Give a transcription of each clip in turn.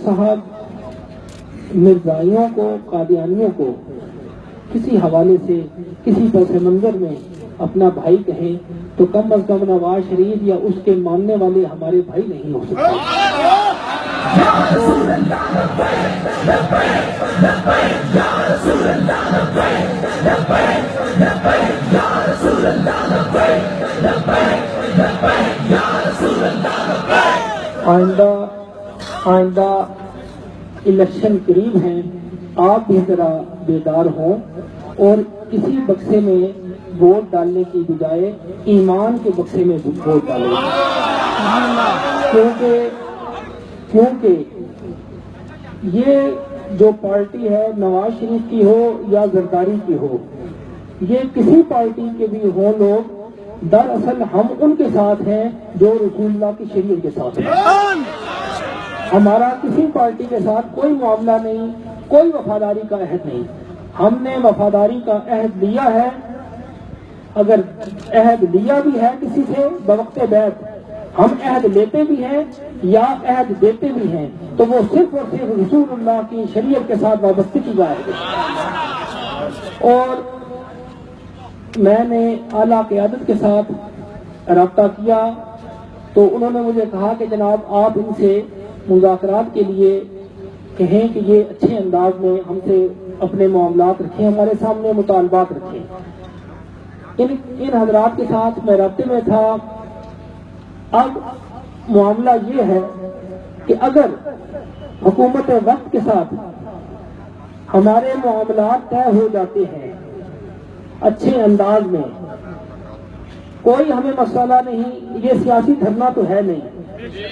صاحب مرزائیوں کو، قادیانیوں کو کسی حوالے سے کسی پس منظر میں اپنا بھائی کہیں تو کم از کم نواز شریف یا اس کے ماننے والے ہمارے بھائی نہیں ہو سکتے. آئندہ الیکشن قریب ہیں، آپ بھی ذرا بیدار ہوں اور کسی بکسے میں ووٹ ڈالنے کی بجائے ایمان کے بکسے میں ووٹ ڈالیں، کیونکہ یہ جو پارٹی ہے نواز شریف کی ہو یا زرداری کی ہو، یہ کسی پارٹی کے بھی ہوں لوگ، دراصل ہم ان کے ساتھ ہیں جو رسول اللہ کی شریعت کے ساتھ ہیں. ہمارا کسی پارٹی کے ساتھ کوئی معاملہ نہیں، کوئی وفاداری کا عہد نہیں. ہم نے وفاداری کا عہد لیا ہے، اگر عہد لیا بھی ہے کسی سے بوقت بیعت، ہم عہد لیتے بھی ہیں یا عہد دیتے بھی ہیں تو وہ صرف اور صرف رسول اللہ کی شریعت کے ساتھ وابستگی کا عہد ہے. اور میں نے اعلیٰ قیادت کے ساتھ رابطہ کیا تو انہوں نے مجھے کہا کہ جناب آپ ان سے مذاکرات کے لیے کہیں کہ یہ اچھے انداز میں ہم سے اپنے معاملات رکھیں، ہمارے سامنے مطالبات رکھیں. ان حضرات کے ساتھ میں رابطے میں تھا. اب معاملہ یہ ہے کہ اگر حکومت وقت کے ساتھ ہمارے معاملات طے ہو جاتے ہیں اچھے انداز میں، کوئی ہمیں مسئلہ نہیں، یہ سیاسی دھرنا تو ہے نہیں،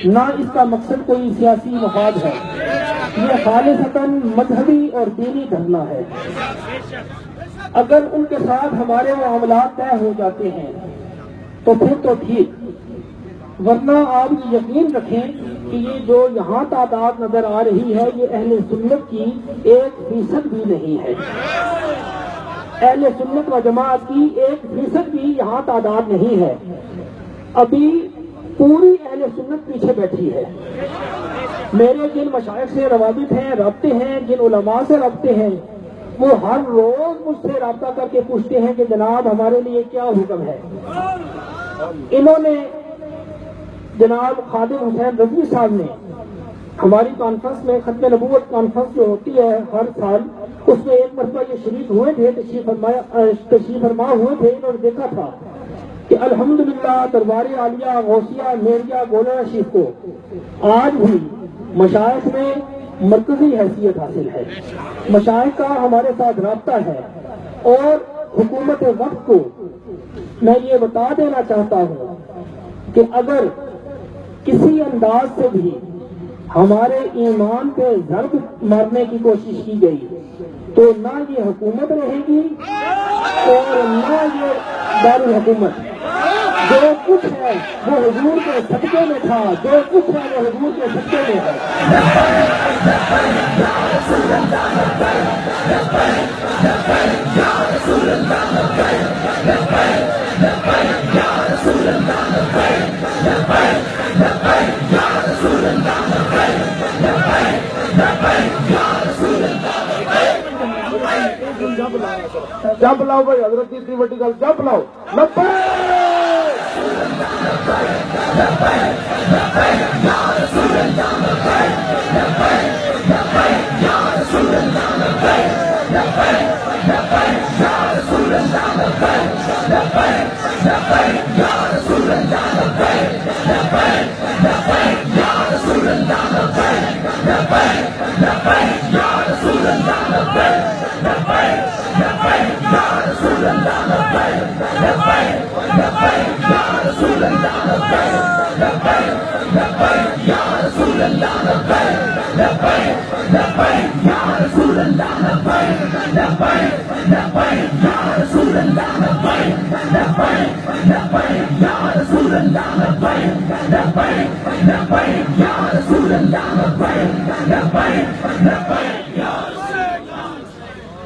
نہ اس کا مقصد کوئی سیاسی مفاد ہے، یہ خالصتاً مذہبی اور دینی دھرنا ہے. اگر ان کے ساتھ ہمارے معاملات طے ہو جاتے ہیں تو پھر تو ٹھیک، ورنہ آپ یقین رکھیں کہ یہ جو یہاں تعداد نظر آ رہی ہے یہ اہل سنت کی 1% بھی نہیں ہے. اہل سنت و جماعت کی 1% بھی یہاں تعداد نہیں ہے. ابھی پوری اہل سنت پیچھے بیٹھی ہے. میرے جن مشائخ سے روابط ہیں، رابطے ہیں، جن علماء سے رابطے ہیں، وہ ہر روز مجھ سے رابطہ کر کے پوچھتے ہیں کہ جناب ہمارے لیے کیا حکم ہے. انہوں نے جناب خادم حسین رضوی صاحب نے ہماری کانفرنس میں، ختم نبوت کانفرنس جو ہوتی ہے ہر سال، اس میں ایک مرتبہ یہ شریک ہوئے تھے، تشریف فرما ہوئے تھے. انہوں نے دیکھا تھا کہ الحمدللہ دربار عالیہ غوثیہ میریا گولڑا شریف کو آج بھی مشائخ میں مرکزی حیثیت حاصل ہے. مشائخ کا ہمارے ساتھ رابطہ ہے. اور حکومت وقت کو میں یہ بتا دینا چاہتا ہوں کہ اگر کسی انداز سے بھی ہمارے ایمان پہ ضرب مارنے کی کوشش کی گئی تو نہ یہ حکومت رہے گی اور نہ یہ دارالحکومت. جو کچھ ہے وہ حضور کے صدقے میں تھا، جو کچھ ہے وہ حضور کے صدقے میں ہے. جب لاؤ بھائی، حضرت کی اتنی بڑی گل، جب لاؤ.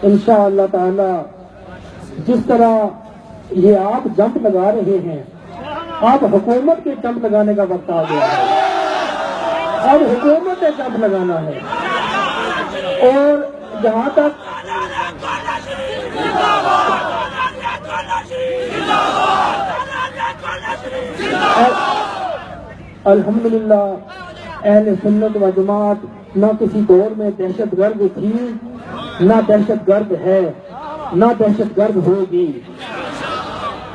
انشاءاللہ تعالی جس طرح یہ آپ جمپ لگا رہے ہیں، آپ حکومت کے جمپ لگانے کا وقت آ گیا ہے. اب حکومت جمپ لگانا ہے. اور جہاں تک الحمدللہ اہل سنت و جماعت نہ کسی دور میں دہشت گرد تھی، نہ دہشت گرد ہے، نہ دہشت گرد ہوگی.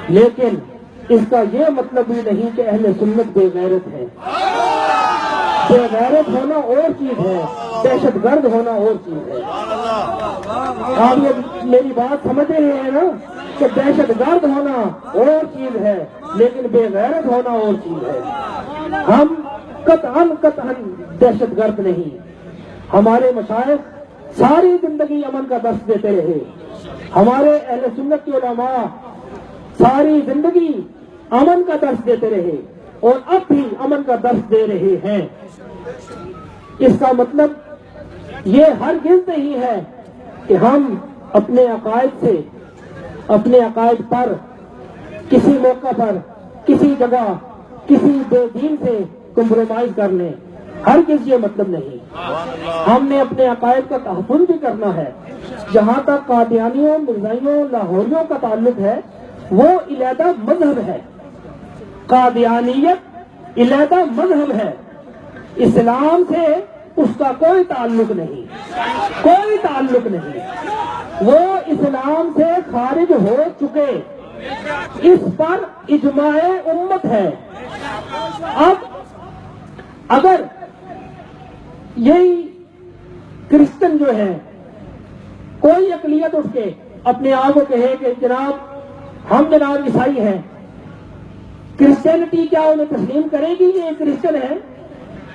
لیکن اس کا یہ مطلب بھی نہیں کہ اہل سنت بے غیرت ہے. بے غیرت ہونا اور چیز ہے، دہشت گرد ہونا اور چیز ہے. آپ یہ میری بات سمجھ رہے ہیں نا کہ دہشت گرد ہونا اور چیز ہے لیکن بے غیرت ہونا اور چیز ہے. ہم قطعاً دہشت گرد نہیں. ہمارے مشائخ ساری زندگی امن کا درس دیتے رہے. ہمارے اہل سنت کے علماء ساری زندگی امن کا درس دیتے رہے اور اب بھی امن کا درس دے رہے ہیں. اس کا مطلب یہ ہرگز نہیں ہے کہ ہم اپنے عقائد سے، اپنے عقائد پر کسی موقع پر، کسی جگہ، کسی بے دین سے کمپرومائز کر لیں. ہرگز یہ مطلب نہیں. ہم نے اپنے عقائد کا تحفظ بھی کرنا ہے. جہاں تک قادیانیوں، مرزائیوں، لاہوریوں کا تعلق ہے وہ علیحدہ مذہب ہے. قادیانیت علیحدہ مذہب ہے. اسلام سے اس کا کوئی تعلق نہیں، کوئی تعلق نہیں. وہ اسلام سے خارج ہو چکے. اس پر اجماع امت ہے. اب اگر یہی کرسچن جو ہے کوئی اقلیت اٹھ کے اپنے آپ کو کہے کہ جناب ہم جناب عیسائی ہیں، کرسچینٹی کیا انہیں تسلیم کرے گی کہ یہ کرسچن ہے؟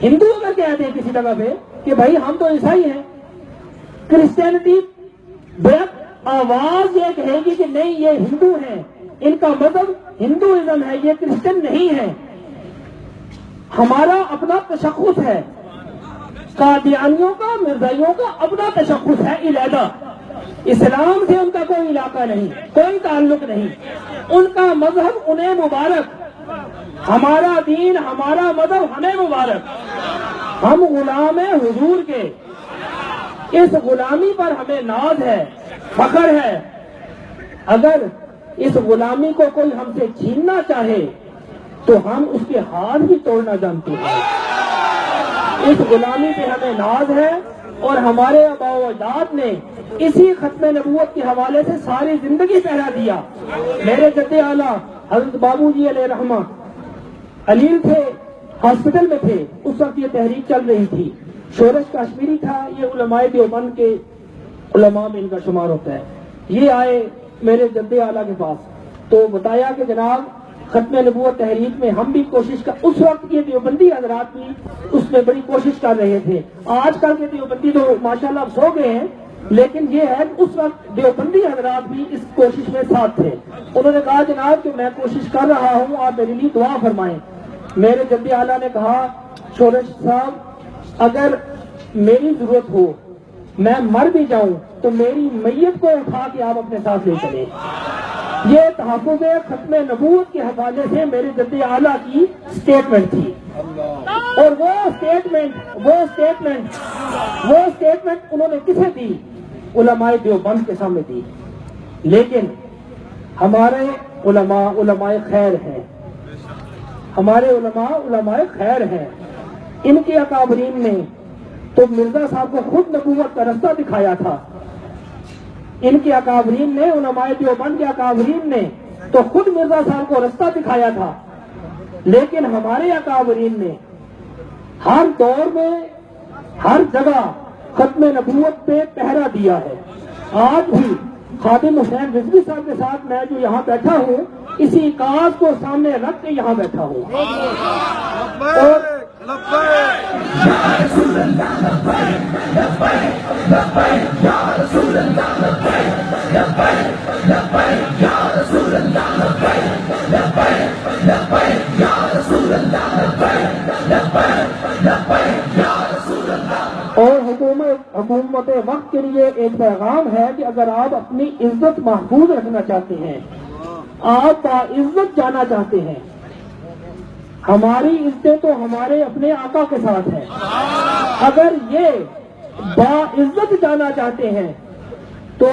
ہندو اگر کہتے ہیں کسی جگہ پہ کہ بھائی ہم تو عیسائی ہیں، کرسچینٹی بیک آواز یہ کہے گی کہ نہیں یہ ہندو ہیں، ان کا مذہب ہندوازم ہے، یہ کرسچن نہیں ہے. ہمارا اپنا تشخص ہے. قادیانیوں کا، مرزائیوں کا اپنا تشخص ہے علیحدہ. اسلام سے ان کا کوئی علاقہ نہیں، کوئی تعلق نہیں. ان کا مذہب انہیں مبارک، ہمارا دین، ہمارا مذہب ہمیں مبارک. ہم غلام حضور کے. اس غلامی پر ہمیں ناز ہے، فخر ہے. اگر اس غلامی کو کوئی ہم سے چھیننا چاہے تو ہم اس کے ہاتھ بھی توڑنا جانتے ہیں. اس غلامی پہ ہمیں ناز ہے اور ہمارے آباء و اجداد نے اسی ختم نبوت کے حوالے سے ساری زندگی پہرا دیا. میرے جد اعلیٰ حضرت بابو جی علیہ رحمہ علیل تھے، ہاسپٹل میں تھے، اس وقت یہ تحریک چل رہی تھی. شورش کشمیری تھا، یہ علماء دیوبند کے علماء میں ان کا شمار ہوتا ہے. یہ آئے میرے جد اعلیٰ کے پاس تو بتایا کہ جناب ختم نبوت تحریک میں ہم بھی کوشش کر، اس وقت یہ دیوبندی حضرات بھی اس میں بڑی کوشش کر رہے تھے. آج کل کے دیوبندی تو ماشاءاللہ اب سو گئے ہیں، لیکن یہ ہے کہ اس وقت دیوبندی حضرات بھی اس کوشش میں ساتھ تھے. انہوں نے کہا جناب کہ میں کوشش کر رہا ہوں، آپ میرے لیے دعا فرمائیں. میرے جد اعلیٰ نے کہا شورش صاحب اگر میری ضرورت ہو، میں مر بھی جاؤں تو میری میت کو اٹھا کے آپ اپنے ساتھ لے چلیں. یہ تحفظ ختم نبوت کے حوالے سے میرے جد اعلیٰ کی سٹیٹمنٹ تھی. اور وہ سٹیٹمنٹ انہوں نے کسے دی؟ علماء دیوبند کے سامنے دی. لیکن ہمارے علماء خیر ہیں، ہمارے علماء خیر ہیں. ان کے اکابرین نے تو مرزا صاحب کو خود نبوت کا رستہ دکھایا تھا. ان کے اکابرین نے، علماء دیوبند کے اکابرین نے تو خود مرزا صاحب کو رستہ دکھایا تھا. لیکن ہمارے اکابرین نے ہر دور میں، ہر جگہ ختم نبوت پہ پہرا دیا ہے. آج بھی خادم حسین رضوی صاحب کے ساتھ میں جو یہاں بیٹھا ہوں، اسی کاز کو سامنے رکھ کے یہاں بیٹھا ہوں. اور حکومت وقت کے لیے ایک پیغام ہے کہ اگر آپ اپنی عزت محفوظ رکھنا چاہتے ہیں، آپ باعزت جانا چاہتے ہیں، ہماری عزتیں تو ہمارے اپنے آقا کے ساتھ ہیں. اگر یہ باعزت جانا چاہتے ہیں تو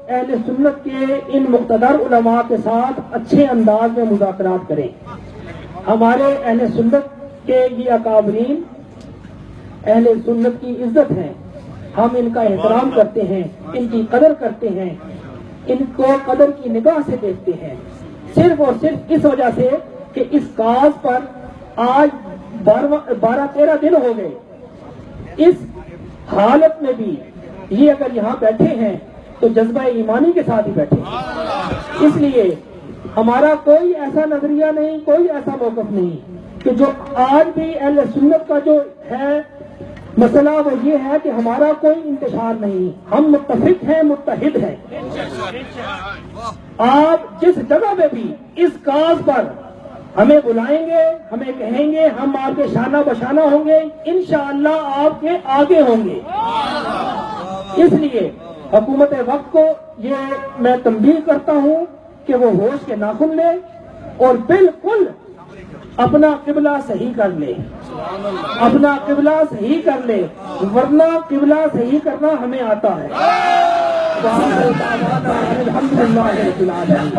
اہل سنت کے ان مقتدر علماء کے ساتھ اچھے انداز میں مذاکرات کریں. ہمارے اہل سنت کے یہ اکابرین اہل سنت کی عزت ہیں. ہم ان کا احترام کرتے ہیں, ان کی قدر کرتے ہیں, ان کو قدر کی نگاہ سے دیکھتے ہیں, صرف اور صرف اس وجہ سے کہ اس کاز پر آج 12-13 دن ہو گئے. اس حالت میں بھی یہ اگر یہاں بیٹھے ہیں تو جذبہ ایمانی کے ساتھ ہی بیٹھے ہیں. اس لیے ہمارا کوئی ایسا نظریہ نہیں, کوئی ایسا موقف نہیں کہ جو آج بھی اہل سنت کا جو ہے مسئلہ وہ یہ ہے کہ ہمارا کوئی انتشار نہیں. ہم متفق ہیں, متحد ہیں. آپ جس جگہ میں بھی اس کاز پر ہمیں بلائیں گے, ہمیں کہیں گے, ہم آپ کے شانہ بشانہ ہوں گے, انشاءاللہ آپ کے آگے ہوں گے. اس لیے حکومت وقت کو یہ میں تنبیہ کرتا ہوں کہ وہ ہوش کے ناخن لے اور بالکل اپنا قبلہ صحیح کر لے, اپنا قبلہ صحیح کر لے, ورنہ قبلہ صحیح کرنا ہمیں آتا ہے. الحمدللہ رب العالمین.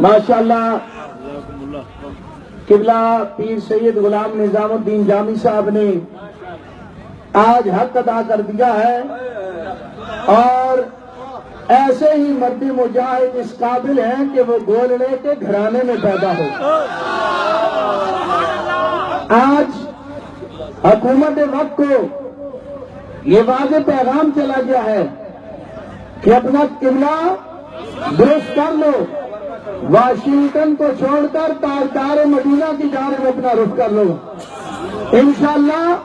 ماشاءاللہ قبلہ پیر سید غلام نظام الدین جامی صاحب نے آج حق ادا کر دیا ہے, اور ایسے ہی مرد مجاہد اس قابل ہیں کہ وہ گولڑے کے گھرانے میں پیدا ہو. آج حکومت وقت کو یہ واضح پیغام چلا گیا ہے کہ اپنا قبلہ درست کر لو, واشنگٹن کو چھوڑ کر تاجدار مدینہ کی جانب اپنا رخ کر لو. انشاءاللہ